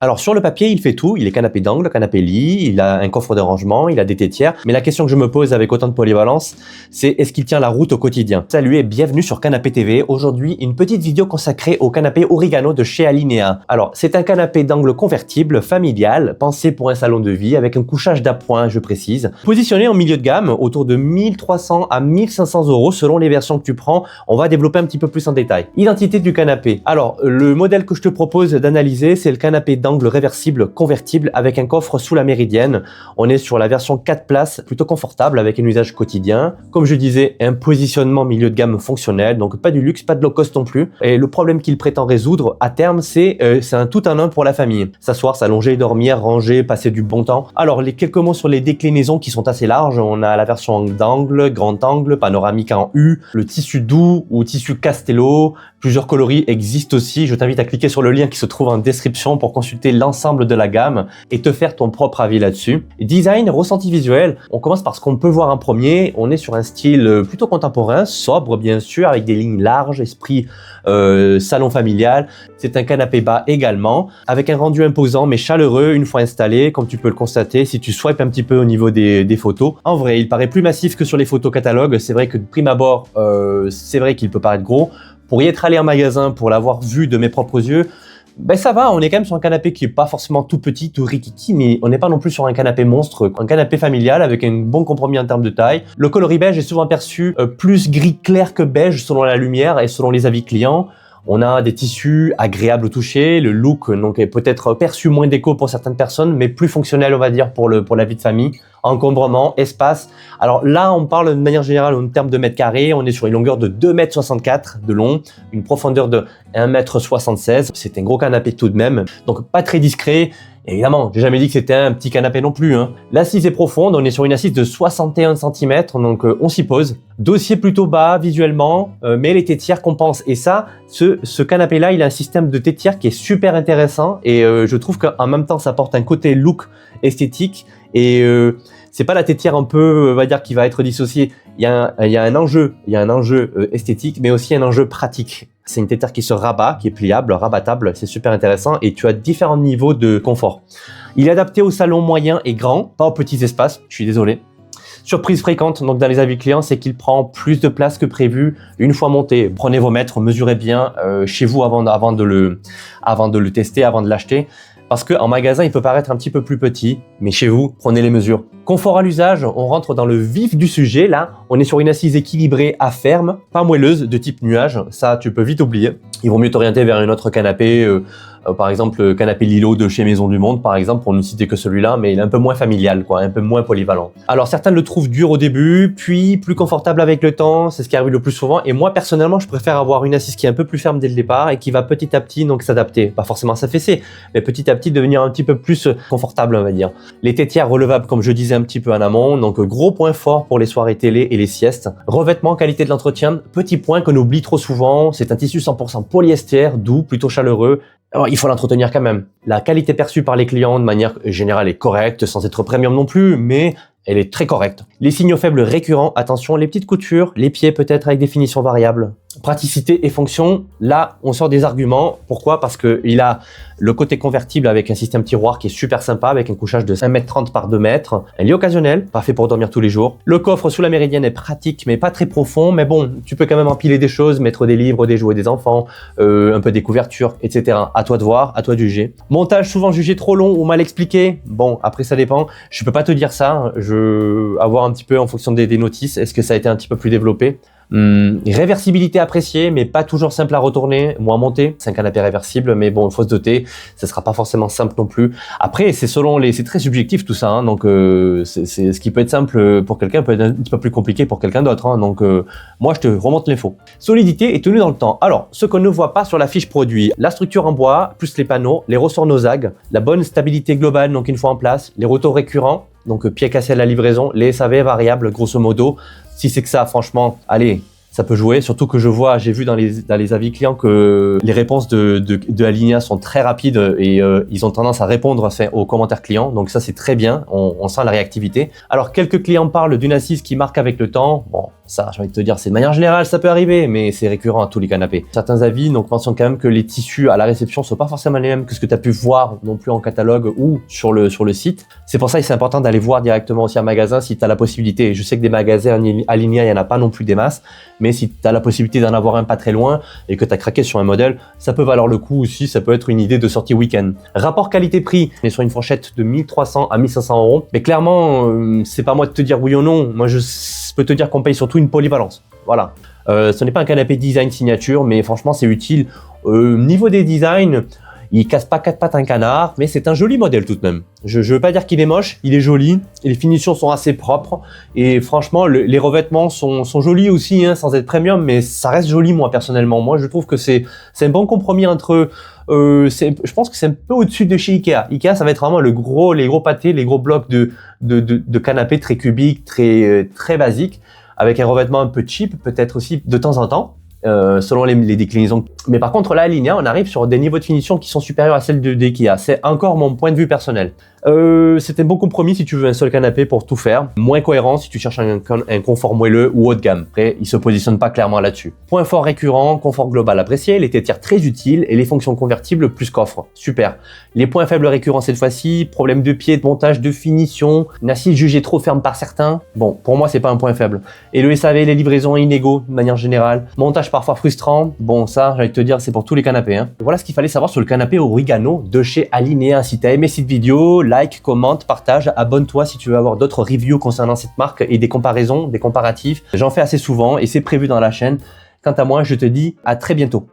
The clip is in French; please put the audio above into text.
Alors sur le papier, il fait tout, il est canapé d'angle, canapé lit, il a un coffre de rangement, il a des tétières, mais la question que je me pose avec autant de polyvalence, c'est est-ce qu'il tient la route au quotidien? Salut et bienvenue sur Canapé TV, aujourd'hui une petite vidéo consacrée au canapé Origano de chez Alinea. Alors c'est un canapé d'angle convertible, familial, pensé pour un salon de vie avec un couchage d'appoint, je précise, positionné en milieu de gamme, autour de 1300 à 1500 € selon les versions que tu prends, on va développer un petit peu plus en détail. Identité du canapé. Alors le modèle que je te propose d'analyser, c'est le canapé d'angle réversible convertible avec un coffre sous la méridienne. On est sur la version 4 places, plutôt confortable avec un usage quotidien. Comme je disais, un positionnement milieu de gamme fonctionnel, donc pas du luxe, pas de low cost non plus. Et le problème qu'il prétend résoudre à terme, c'est un tout en un pour la famille. S'asseoir, s'allonger, dormir, ranger, passer du bon temps. Alors les quelques mots sur les déclinaisons qui sont assez larges. On a la version d'angle, grand angle, panoramique en U, le tissu doux ou tissu Castello. Plusieurs coloris existent aussi. Je t'invite à cliquer sur le lien qui se trouve en description pour consulter l'ensemble de la gamme et te faire ton propre avis là-dessus. Design, ressenti visuel. On commence par ce qu'on peut voir en premier. On est sur un style plutôt contemporain, sobre bien sûr, avec des lignes larges, esprit salon familial. C'est un canapé bas également, avec un rendu imposant mais chaleureux une fois installé, comme tu peux le constater si tu swipes un petit peu au niveau des photos. En vrai, il paraît plus massif que sur les photos catalogues. C'est vrai que de prime abord, c'est vrai qu'il peut paraître gros. Pour y être allé en magasin, pour l'avoir vu de mes propres yeux, ben ça va, on est quand même sur un canapé qui est pas forcément tout petit, tout rikiki, mais on n'est pas non plus sur un canapé monstre, un canapé familial avec un bon compromis en termes de taille. Le coloris beige est souvent perçu plus gris clair que beige selon la lumière et selon les avis clients. On a des tissus agréables au toucher, le look donc est peut-être perçu moins déco pour certaines personnes, mais plus fonctionnel on va dire pour la vie de famille. Encombrement, espace. Alors là, on parle de manière générale en termes de mètres carrés. On est sur une longueur de 2,64 m de long, une profondeur de 1,76 m. C'est un gros canapé tout de même, donc pas très discret. Évidemment, j'ai jamais dit que c'était un petit canapé non plus. L'assise est profonde, on est sur une assise de 61 cm, donc on s'y pose. Dossier plutôt bas visuellement, mais les tétières compensent. Et ça, ce canapé-là, il a un système de tétières qui est super intéressant et je trouve qu'en même temps, ça apporte un côté look esthétique et c'est pas la tétière un peu, on va dire, qui va être dissociée. Il y a un enjeu esthétique, mais aussi un enjeu pratique. C'est une tétière qui se rabat, qui est pliable, rabattable, c'est super intéressant et tu as différents niveaux de confort. Il est adapté au salon moyen et grand, pas aux petits espaces, je suis désolé. Surprise fréquente donc dans les avis clients, c'est qu'il prend plus de place que prévu une fois monté. Prenez vos mètres, mesurez bien chez vous avant de le tester, avant de l'acheter. Parce qu'en magasin, il peut paraître un petit peu plus petit, mais chez vous, prenez les mesures. Confort à l'usage, on rentre dans le vif du sujet. Là, on est sur une assise équilibrée à ferme, pas moelleuse, de type nuage. Ça, tu peux vite oublier. Il vaut mieux t'orienter vers un autre canapé, par exemple le canapé Lilo de chez Maison du Monde, par exemple, pour ne citer que celui-là, mais il est un peu moins familial, quoi, un peu moins polyvalent. Alors certains le trouvent dur au début, puis plus confortable avec le temps, c'est ce qui arrive le plus souvent. Et moi, personnellement, je préfère avoir une assise qui est un peu plus ferme dès le départ et qui va petit à petit donc s'adapter. Pas forcément s'affaisser, mais petit à petit devenir un petit peu plus confortable, on va dire. Les tétières relevables, comme je disais un petit peu en amont, donc gros point fort pour les soirées télé et les siestes. Revêtement, qualité de l'entretien, petit point qu'on oublie trop souvent, c'est un tissu 100% polyester, doux, plutôt chaleureux. Alors, il faut l'entretenir quand même. La qualité perçue par les clients de manière générale est correcte, sans être premium non plus, mais elle est très correcte. Les signaux faibles récurrents, attention, les petites coutures, les pieds peut-être avec des finitions variables. Praticité et fonction, là, on sort des arguments. Pourquoi? Parce qu'il a le côté convertible avec un système tiroir qui est super sympa, avec un couchage de 1,30 m par 2 m. Un lit occasionnel, pas fait pour dormir tous les jours. Le coffre sous la méridienne est pratique, mais pas très profond. Mais bon, tu peux quand même empiler des choses, mettre des livres, des jouets des enfants, un peu des couvertures, etc. À toi de voir, à toi de juger. Montage souvent jugé trop long ou mal expliqué. Bon, après ça dépend. Je peux pas te dire ça. Je vais avoir un petit peu en fonction des notices. Est-ce que ça a été un petit peu plus développé? Réversibilité appréciée, mais pas toujours simple à retourner ou à monter. C'est un canapé réversible, mais bon, il faut se doter. Ça sera pas forcément simple non plus. Après, c'est très subjectif tout ça. Donc, c'est ce qui peut être simple pour quelqu'un peut être un petit peu plus compliqué pour quelqu'un d'autre. Donc, moi, je te remonte l'info. Solidité et tenue dans le temps. Alors, ce qu'on ne voit pas sur la fiche produit, la structure en bois, plus les panneaux, les ressorts Nosag, la bonne stabilité globale, donc une fois en place, les retours récurrents, donc pieds cassés à la livraison, les SAV variables, grosso modo. Si c'est que ça, franchement, allez, Ça peut jouer, surtout que j'ai vu dans les avis clients que les réponses de Alinea sont très rapides et ils ont tendance à répondre aux commentaires clients. Donc ça, c'est très bien. On sent la réactivité. Alors, quelques clients parlent d'une assise qui marque avec le temps. Bon, ça, j'ai envie de te dire, c'est de manière générale, ça peut arriver, mais c'est récurrent à tous les canapés. Certains avis donc mentionnent quand même que les tissus à la réception sont pas forcément les mêmes que ce que tu as pu voir non plus en catalogue ou sur le site. C'est pour ça que c'est important d'aller voir directement aussi un magasin si tu as la possibilité. Je sais que des magasins Alinea, il n'y en a pas non plus des masses, mais si tu as la possibilité d'en avoir un pas très loin et que tu as craqué sur un modèle, ça peut valoir le coup aussi, ça peut être une idée de sortie week-end. Rapport qualité-prix, on est sur une fourchette de 1300 à 1500 euros, mais clairement, c'est pas moi de te dire oui ou non. Moi, je peux te dire qu'on paye surtout une polyvalence. Voilà. Ce n'est pas un canapé design signature, mais franchement, c'est utile. Niveau des designs, il casse pas 4 pattes un canard, mais c'est un joli modèle tout de même. Je veux pas dire qu'il est moche, il est joli, et les finitions sont assez propres, et franchement, les revêtements sont jolis aussi, hein, sans être premium, mais ça reste joli, moi, personnellement. Moi, je trouve que c'est un bon compromis entre... je pense que c'est un peu au-dessus de chez Ikea. Ikea, ça va être vraiment les gros pâtés, les gros blocs de canapés très cubiques, très basiques, avec un revêtement un peu cheap, peut-être aussi de temps en temps. Selon les déclinaisons. Mais par contre, là, à Alinea, on arrive sur des niveaux de finition qui sont supérieurs à celles d'IKEA. C'est encore mon point de vue personnel. C'est un bon compromis si tu veux un seul canapé pour tout faire. Moins cohérent si tu cherches un confort moelleux ou haut de gamme. Après, il se positionne pas clairement là-dessus. Point fort récurrent, confort global apprécié, les tétières très utiles et les fonctions convertibles plus coffre. Super. Les points faibles récurrents cette fois-ci, problème de pied, de montage, de finition, une assise jugée trop ferme par certains. Bon, pour moi, c'est pas un point faible. Et le SAV, les livraisons inégaux de manière générale. Montage parfois frustrant. Bon, ça, j'ai envie de te dire, c'est pour tous les canapés. Hein. Voilà ce qu'il fallait savoir sur le canapé Origano de chez Alinea. Si tu as aimé cette vidéo, like, commente, partage, abonne-toi si tu veux avoir d'autres reviews concernant cette marque et des comparaisons, des comparatifs. J'en fais assez souvent et c'est prévu dans la chaîne. Quant à moi, je te dis à très bientôt.